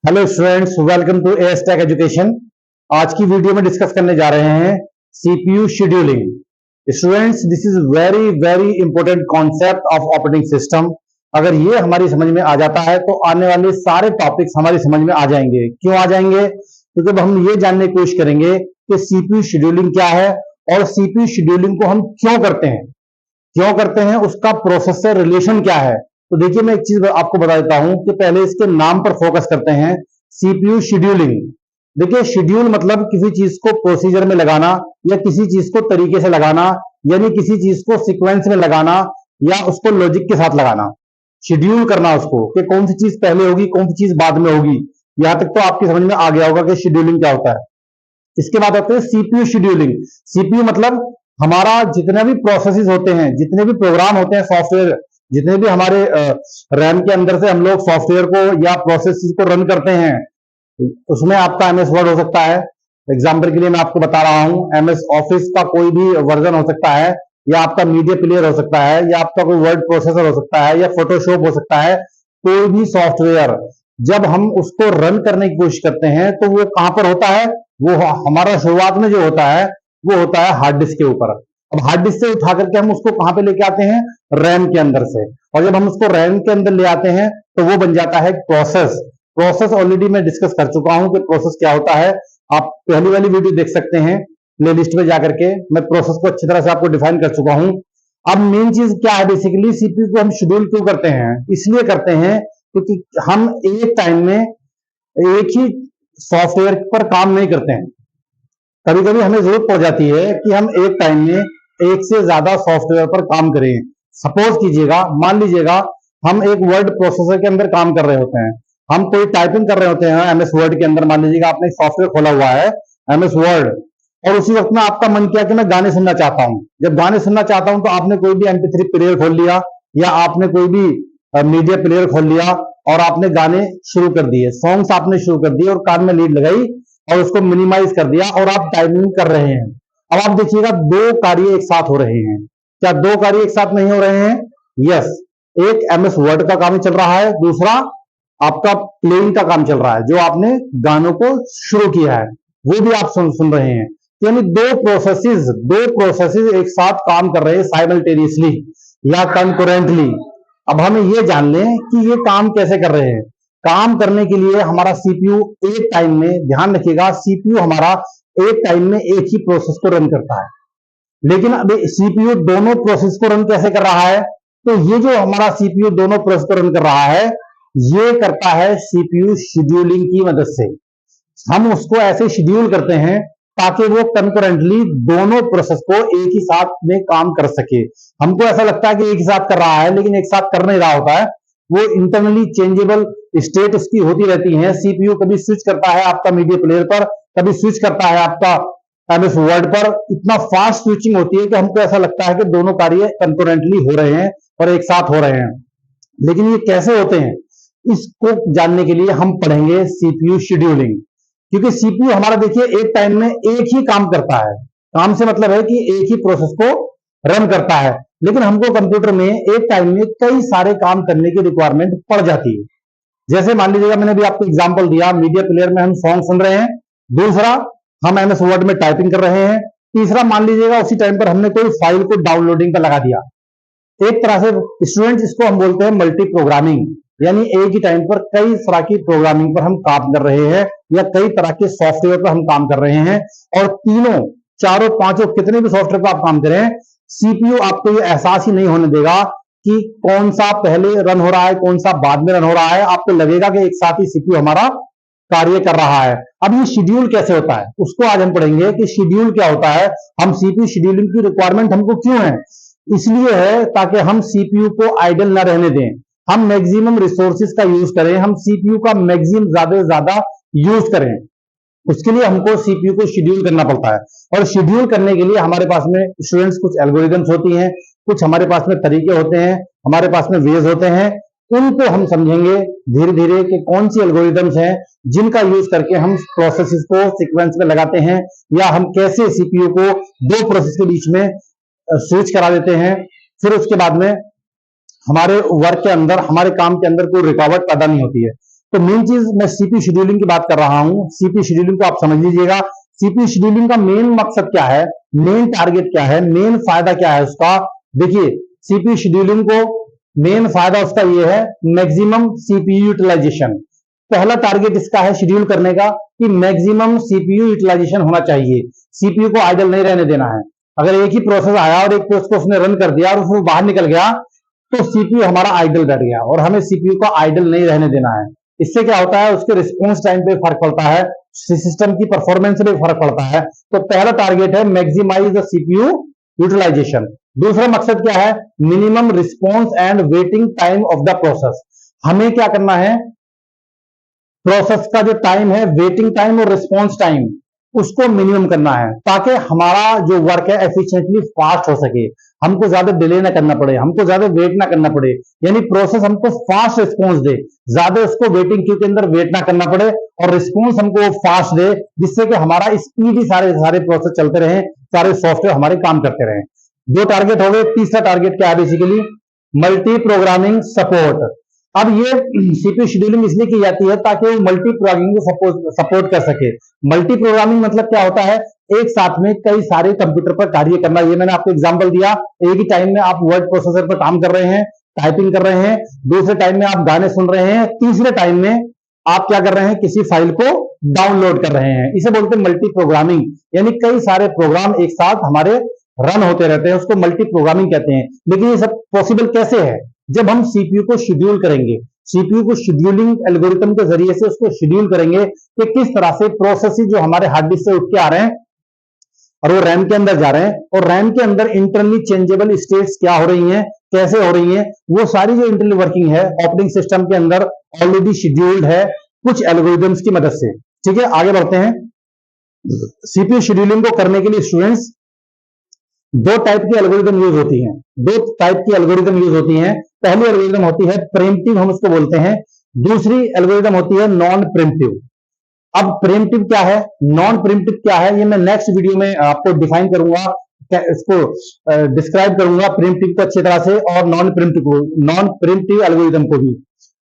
Hello students, welcome to AS tech education. आज की video में डिस्कस करने जा रहे हैं CPU scheduling. Students, this is very very important concept of operating system. अगर ये हमारी समझ में आ जाता है तो आने वाले सारे टॉपिक्स हमारी समझ में आ जाएंगे। क्यों आ जाएंगे? क्योंकि तो हम ये जानने की कोशिश करेंगे कि सीपीयू शेड्यूलिंग क्या है और सीपीयू शेड्यूलिंग को हम क्यों करते हैं, उसका प्रोसेस से रिलेशन क्या है। तो देखिए, मैं एक चीज आपको बता देता हूं कि पहले इसके नाम पर फोकस करते हैं। CPU scheduling. देखिए, शेड्यूल मतलब किसी चीज को प्रोसीजर में लगाना या किसी चीज को तरीके से लगाना, यानी किसी चीज को सीक्वेंस में लगाना या उसको लॉजिक के साथ लगाना। शेड्यूल करना उसको कि कौन सी चीज पहले होगी, कौन सी चीज बाद में होगी। यहां तक तो आपकी समझ में आ गया होगा कि शेड्यूलिंग क्या होता है। इसके बाद आते हैं सीपीयू शेड्यूलिंग। सीपीयू मतलब हमारा जितने भी प्रोसेसेस होते हैं, जितने भी प्रोग्राम होते हैं, सॉफ्टवेयर, जितने भी हमारे रैम के अंदर से हम लोग सॉफ्टवेयर को या प्रोसेस को रन करते हैं, उसमें आपका एमएस वर्ड हो सकता है। एग्जाम्पल के लिए मैं आपको बता रहा हूं, एमएस ऑफिस का कोई भी वर्जन हो सकता है, या आपका मीडिया प्लेयर हो सकता है, या आपका कोई वर्ड प्रोसेसर हो सकता है, या फोटोशॉप हो सकता है। कोई भी सॉफ्टवेयर जब हम उसको रन करने की कोशिश करते हैं तो वो कहां पर होता है? वो हमारा शुरुआत में जो होता है वो होता है हार्ड डिस्क के ऊपर। अब हार्ड डिस्क से उठा करके हम उसको कहां पे लेके आते हैं? रैम के अंदर से। और जब हम उसको रैम के अंदर ले आते हैं तो वो बन जाता है प्रोसेस। प्रोसेस ऑलरेडी मैं डिस्कस कर चुका हूं कि प्रोसेस क्या होता है। आप पहली वाली वीडियो देख सकते हैं प्ले लिस्ट में जाकर के। मैं प्रोसेस को अच्छी तरह से आपको डिफाइन कर चुका हूं। अब मेन चीज क्या है? बेसिकली सीपीयू को हम शेड्यूल क्यों करते हैं? इसलिए करते हैं क्योंकि हम एक टाइम में एक ही सॉफ्टवेयर पर काम नहीं करते हैं। कभी कभी हमें जरूरत पड़ जाती है कि हम एक टाइम में एक से ज्यादा सॉफ्टवेयर पर काम करें। सपोज कीजिएगा, मान लीजिएगा हम एक वर्ड प्रोसेसर के अंदर काम कर रहे होते हैं, हम कोई टाइपिंग कर रहे होते हैं एमएस वर्ड के अंदर। मान लीजिएगा आपने एक सॉफ्टवेयर खोला हुआ है एमएस वर्ड, और उसी वक्त में आपका मन किया कि मैं गाने सुनना चाहता हूं। जब गाने सुनना चाहता हूं तो आपने कोई भी MP3 प्लेयर खोल लिया, या आपने कोई भी मीडिया प्लेयर खोल लिया और आपने गाने शुरू कर दिए, सॉन्ग्स आपने शुरू कर दिए और कान में लीड लगाई और उसको मिनिमाइज कर दिया और आप टाइपिंग कर रहे हैं। अब आप देखिएगा, दो कार्य एक साथ हो रहे हैं। क्या दो कार्य एक साथ नहीं हो रहे हैं? यस। एक एमएस वर्ड का काम चल रहा है, दूसरा आपका प्लेइंग का काम चल रहा है। जो आपने गानों को शुरू किया है वो भी आप सुन रहे हैं। यानी दो प्रोसेसेस एक साथ काम कर रहे हैं साइमल्टेनियसली या कंकरेंटली। अब हमें ये जान लें कि ये काम कैसे कर रहे हैं। काम करने के लिए हमारा सीपीयू एक टाइम में, ध्यान रखिएगा, सीपीयू हमारा एक टाइम में एक ही प्रोसेस को रन करता है। लेकिन अब सीपीयू दोनों प्रोसेस को रन कैसे कर रहा है? तो ये जो हमारा सीपीयू दोनों प्रोसेस को रन कर रहा है, ये करता है सीपीयू शेड्यूलिंग की मदद से। हम उसको ऐसे शेड्यूल करते हैं ताकि वो कंकरेंटली दोनों प्रोसेस को एक ही साथ में काम कर सके। हमको ऐसा लगता है कि एक ही साथ कर रहा है, लेकिन एक साथ कर नहीं रहा होता है। वो इंटरनली चेंजेबल स्टेट उसकी होती रहती है। सीपीयू कभी स्विच करता है आपका मीडिया प्लेयर पर, कभी स्विच करता है आपका एमएस वर्ड पर। इतना फास्ट स्विचिंग होती है कि हमको ऐसा लगता है कि दोनों कार्य कंकरेंटली हो रहे हैं और एक साथ हो रहे हैं। लेकिन ये कैसे होते हैं, इसको जानने के लिए हम पढ़ेंगे सीपीयू शेड्यूलिंग। क्योंकि सीपीयू हमारा देखिए एक टाइम में एक ही काम करता है। काम से मतलब है कि एक ही प्रोसेस को रन करता है, लेकिन हमको कंप्यूटर में एक टाइम में कई सारे काम करने की रिक्वायरमेंट पड़ जाती है। जैसे मान लीजिएगा, मैंने भी आपको एग्जांपल दिया, मीडिया प्लेयर में हम सॉन्ग सुन रहे हैं, दूसरा हम एमएस वर्ड में टाइपिंग कर रहे हैं, तीसरा मान लीजिएगा उसी टाइम पर हमने कोई फाइल को डाउनलोडिंग पर लगा दिया। एक तरह से स्टूडेंट्स इसको हम बोलते हैं मल्टी प्रोग्रामिंग। यानी एक ही टाइम पर कई तरह की प्रोग्रामिंग पर हम काम कर रहे हैं या कई तरह के सॉफ्टवेयर पर हम काम कर रहे हैं। और तीनों, चारों, पांचों, कितने भी सॉफ्टवेयर पर आप काम करें, सीपीयू आपको ये एहसास ही नहीं होने देगा कि कौन सा पहले रन हो रहा है, कौन सा बाद में रन हो रहा है। आपको लगेगा कि एक साथ ही सीपीयू हमारा कार्य कर रहा है। अब ये शेड्यूल कैसे होता है, उसको आज हम पढ़ेंगे कि शेड्यूल क्या होता है। हम सीपीयू शेड्यूलिंग की रिक्वायरमेंट हमको क्यों है? इसलिए है ताकि हम सीपीयू को आइडल ना रहने दें, हम मैक्सिमम रिसोर्सेज का यूज करें, हम सीपीयू का मैक्सिमम ज्यादा से ज्यादा यूज करें। उसके लिए हमको सीपीयू को शेड्यूल करना पड़ता है। और शेड्यूल करने के लिए हमारे पास में स्टूडेंट्स कुछ एल्गोरिदम्स होती हैं, कुछ हमारे पास में तरीके होते हैं, हमारे पास में वेज होते हैं। उनको हम समझेंगे धीरे धीरे कि कौन सी एल्गोरिदम्स हैं जिनका यूज करके हम प्रोसेसेस को सीक्वेंस में लगाते हैं, या हम कैसे सीपीयू को दो प्रोसेस के बीच में स्विच करा देते हैं। फिर उसके बाद में हमारे वर्क के अंदर, हमारे काम के अंदर कोई रुकावट पैदा नहीं होती है। तो मेन चीज मैं सीपीयू शेड्यूलिंग की बात कर रहा हूं। सीपीयू शेड्यूलिंग को आप समझ लीजिएगा। सीपीयू शेड्यूलिंग का मेन मकसद क्या है, मेन टारगेट क्या है, मेन फायदा क्या है उसका। देखिए सीपीयू शेड्यूलिंग को मेन फायदा उसका यह है मैक्सिमम सीपीयू यूटिलाइजेशन। पहला टारगेट इसका है शेड्यूल करने का कि मैक्सिमम सीपीयू यूटिलाइजेशन होना चाहिए, सीपीयू को आइडल नहीं रहने देना है। अगर एक ही प्रोसेस आया और एक प्रोसेस को उसने रन कर दिया और उसमें बाहर निकल गया तो सीपीयू हमारा आइडल बैठ गया, और हमें सीपीयू को आइडल नहीं रहने देना है। इससे क्या होता है, उसके रिस्पॉन्स टाइम पे फर्क पड़ता है, सिस्टम की परफॉर्मेंस पे फर्क पड़ता है। तो पहला टारगेट है मैक्सिमाइज द सीपीयू यूटिलाइजेशन। दूसरा मकसद क्या है, minimum response and waiting time of the process. हमें क्या करना है, प्रोसेस का जो टाइम है, वेटिंग टाइम और रिस्पॉन्स टाइम, उसको मिनिमम करना है ताकि हमारा जो वर्क है एफिशिएंटली फास्ट हो सके, हमको ज्यादा डिले ना करना पड़े, हमको ज्यादा वेट ना करना पड़े। यानी प्रोसेस हमको फास्ट रिस्पॉन्स दे, ज्यादा उसको वेटिंग क्यू के अंदर वेट ना करना पड़े, और रिस्पॉन्स हमको फास्ट दे, जिससे कि हमारा स्पीडी सारे प्रोसेस चलते रहे, सारे सॉफ्टवेयर हमारे काम करते रहे। दो टारगेट हो गए। तीसरा टारगेट क्या है, बेसिकली मल्टी प्रोग्रामिंग सपोर्ट। अब ये सीपीयू शेड्यूलिंग इसलिए की जाती है ताकि वो मल्टी प्रोग्रामिंग को सपोर्ट कर सके। मल्टी प्रोग्रामिंग मतलब क्या होता है, एक साथ में कई सारे कंप्यूटर पर कार्य करना। ये मैंने आपको एग्जांपल दिया, एक ही टाइम में आप वर्ड प्रोसेसर पर काम कर रहे हैं, टाइपिंग कर रहे हैं, दूसरे टाइम में आप गाने सुन रहे हैं, तीसरे टाइम में आप क्या कर रहे हैं, किसी फाइल को डाउनलोड कर रहे हैं। इसे बोलते हैं मल्टी प्रोग्रामिंग, यानी कई सारे प्रोग्राम एक साथ हमारे रन होते रहते हैं, उसको मल्टी प्रोग्रामिंग कहते हैं। लेकिन ये सब पॉसिबल कैसे है, जब हम सीपीयू को शेड्यूल करेंगे, सीपीयू को शेड्यूलिंग एल्गोरिथम के जरिए से उसको शेड्यूल करेंगे कि किस तरह से प्रोसेसेस जो हमारे हार्ड डिस्क से उठ के आ रहे हैं और वो रैम के अंदर जा रहे हैं, और रैम के अंदर इंटरनली चेंजेबल स्टेट्स क्या हो रही हैं, कैसे हो रही हैं, वो सारी जो इंटरनल वर्किंग है ऑपरेटिंग सिस्टम के अंदर ऑलरेडी शेड्यूल्ड है कुछ एल्गोरिथम्स की मदद से। ठीक है, आगे बढ़ते हैं। सीपीयू शेड्यूलिंग को करने के लिए स्टूडेंट्स दो टाइप की एल्गोरिथम यूज होती हैं, दो टाइप की एल्गोरिथम यूज होती हैं। पहली एल्गोरिथम होती है प्रीम्प्टिव, हम उसको बोलते हैं। दूसरी एल्गोरिथम होती है नॉन प्रीम्प्टिव। अब प्रीम्प्टिव क्या है, नॉन प्रीम्प्टिव क्या है, ये मैं नेक्स्ट वीडियो में आपको डिफाइन करूंगा, इसको डिस्क्राइब करूंगा प्रीम्प्टिव को अच्छी तरह से, और नॉन प्रीम्प्टिव एल्गोरिथम को भी।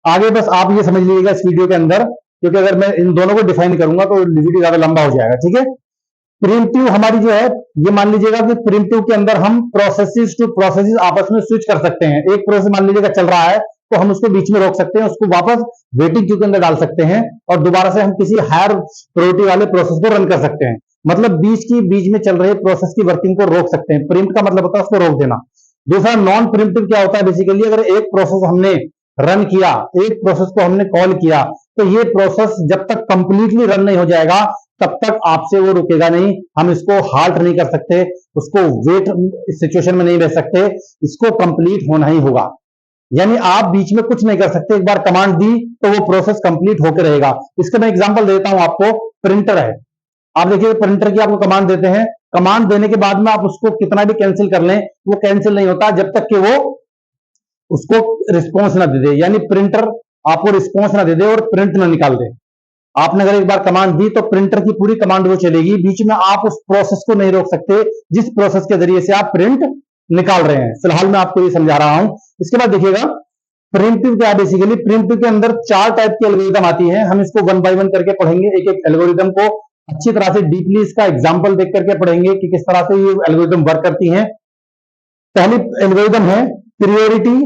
आगे बस आप ये समझ लीजिएगा इस वीडियो के अंदर, क्योंकि अगर मैं इन दोनों को डिफाइन करूंगा तो वीडियो ज्यादा लंबा हो जाएगा। ठीक है, प्रीम्प्टिव हमारी जो है, ये मान लीजिएगा कि प्रीम्प्टिव के अंदर हम प्रोसेसेस टू प्रोसेसेस आपस में स्विच कर सकते हैं। एक प्रोसेस मान लीजिएगा चल रहा है तो हम उसको बीच में रोक सकते हैं, उसको वापस वेटिंग क्यू के अंदर डाल सकते हैं, और दोबारा से हम किसी हायर प्रायोरिटी वाले प्रोसेस को रन कर सकते हैं। मतलब बीच में चल रहे प्रोसेस की वर्किंग को रोक सकते हैं। प्रिम्प्ट का मतलब होता है उसको रोक देना। दूसरा नॉन प्रीम्प्टिव क्या होता है, बेसिकली अगर एक प्रोसेस हमने रन किया, एक प्रोसेस को हमने कॉल किया, तो ये प्रोसेस जब तक कंप्लीटली रन नहीं हो जाएगा तब तक आपसे वो रुकेगा नहीं, हम इसको हाल्ट नहीं कर सकते, उसको वेट सिचुएशन में नहीं रह सकते, इसको कंप्लीट होना ही होगा। यानी आप बीच में कुछ नहीं कर सकते, एक बार कमांड दी तो वो प्रोसेस कंप्लीट होकर रहेगा। इसका मैं एग्जांपल देता हूं आपको। प्रिंटर है, आप देखिए प्रिंटर की आपको कमांड देते हैं, कमांड देने के बाद में आप उसको कितना भी कैंसिल कर लें, वो कैंसिल नहीं होता जब तक कि वो उसको रिस्पॉन्स ना दे दे, यानी प्रिंटर आपको रिस्पॉन्स ना दे दे और प्रिंट ना निकाल दे। आपने अगर एक बार कमांड दी तो प्रिंटर की पूरी कमांड वो चलेगी, बीच में आप उस प्रोसेस को नहीं रोक सकते जिस प्रोसेस के जरिए से आप प्रिंट निकाल रहे हैं। फिलहाल मैं आपको ये समझा रहा हूं। इसके बाद देखिएगा प्रिम्प्टिव क्या है, बेसिकली प्रिम्प्टिव के अंदर चार टाइप की एल्गोरिथम आती है। हम इसको वन बाय वन करके पढ़ेंगे, एक एक एल्गोरिथम को अच्छी तरह से डीपली इसका एग्जांपल देख करके पढ़ेंगे कि किस तरह से ये एल्गोरिथम वर्क करती हैं। पहली एल्गोरिथम है प्रायोरिटी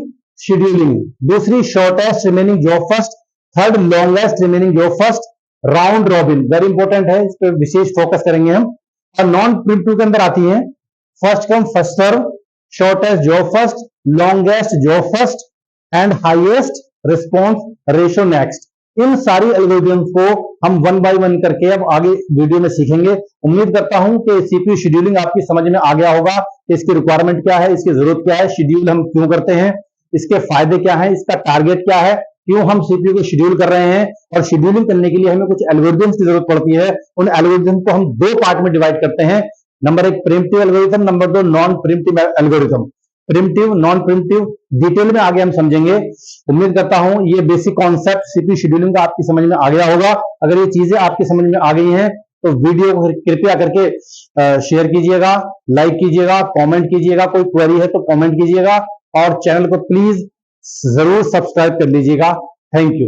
शेड्यूलिंग, दूसरी shortest remaining job first, third longest remaining job first, round robin, very important है, इस पर विशेष फोकस करेंगे हम। और नॉन प्रिम्प्टिव के अंदर आती है first come first serve, shortest job first, longest job first and highest response ratio next. इन सारी एल्गोरिथम्स को हम वन बाय वन करके अब आगे वीडियो में सीखेंगे। उम्मीद करता हूं कि सीपीयू शेड्यूलिंग आपकी समझ में आ गया होगा, इसकी रिक्वायरमेंट क्या है, इसकी जरूरत क्या है, शेड्यूल हम क्यों करते हैं, इसके फायदे क्या है, इसका टारगेट क्या है, क्यों हम सीपीयू को शेड्यूल कर रहे हैं, और शेड्यूलिंग करने के लिए हमें कुछ एल्गोरिथम्स की जरूरत पड़ती है। उन एल्गोरिथम को हम दो पार्ट में डिवाइड करते हैं, नंबर एक प्रिम्प्टिव एल्गोरिथम, नंबर दो नॉन प्रिम्प्टिव एल्गोरिथम। प्रिम्प्टिव, नॉन प्रिम्प्टिव डिटेल में आगे हम समझेंगे। उम्मीद करता हूं ये बेसिक कॉन्सेप्ट सीपीयू शेड्यूलिंग का आपकी समझ में आ गया होगा। अगर ये चीजें आपकी समझ में आ गई हैं तो वीडियो को कृपया करके शेयर कीजिएगा, लाइक कीजिएगा, कमेंट कीजिएगा, कोई क्वेरी है तो कमेंट कीजिएगा, और चैनल को प्लीज जरूर सब्सक्राइब कर लीजिएगा। Thank you.